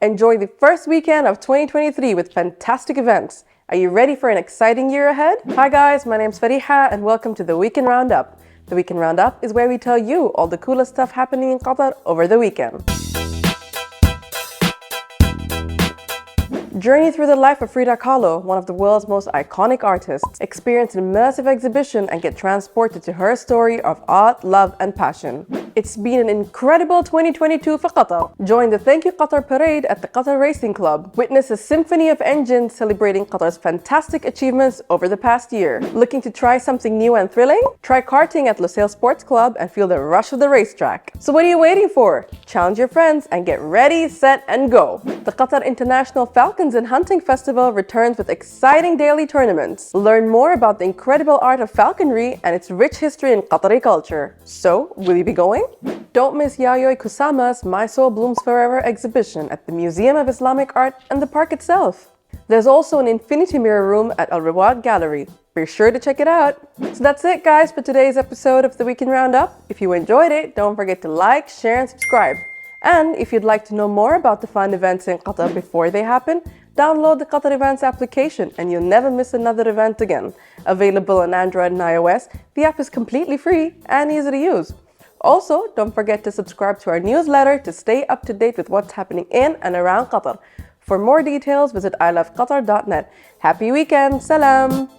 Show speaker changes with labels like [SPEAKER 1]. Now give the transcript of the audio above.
[SPEAKER 1] Enjoy the first weekend of 2023 with fantastic events. Are you ready for an exciting year ahead? Hi guys, my name's Frida and welcome to the Weekend Roundup. The Weekend Roundup is where we tell you all the coolest stuff happening in Qatar over the weekend. Journey through the life of Frida Kahlo, one of the world's most iconic artists. Experience an immersive exhibition and get transported to her story of art, love and passion. It's been an incredible 2022 for Qatar. Join the Thank You Qatar parade at the Qatar Racing Club. Witness a symphony of engines celebrating Qatar's fantastic achievements over the past year. Looking to try something new and thrilling? Try karting at Lusail Sports Club and feel the rush of the racetrack. So what are you waiting for? Challenge your friends and get ready, set and go. The Qatar International Falcons and Hunting Festival returns with exciting daily tournaments. Learn more about the incredible art of falconry and its rich history in Qatari culture. So, will you be going? Don't miss Yayoi Kusama's My Soul Blooms Forever exhibition at the Museum of Islamic Art and the park itself. There's also an infinity mirror room at Al Rawad Gallery. Be sure to check it out. So that's it guys for today's episode of the Weekend Roundup. If you enjoyed it, don't forget to like, share and subscribe. And if you'd like to know more about the fun events in Qatar before they happen, download the Qatar Events application and you'll never miss another event again. Available on Android and iOS, the app is completely free and easy to use. Also, don't forget to subscribe to our newsletter to stay up to date with what's happening in and around Qatar. For more details, visit iLoveQatar.net. Happy weekend! Salam!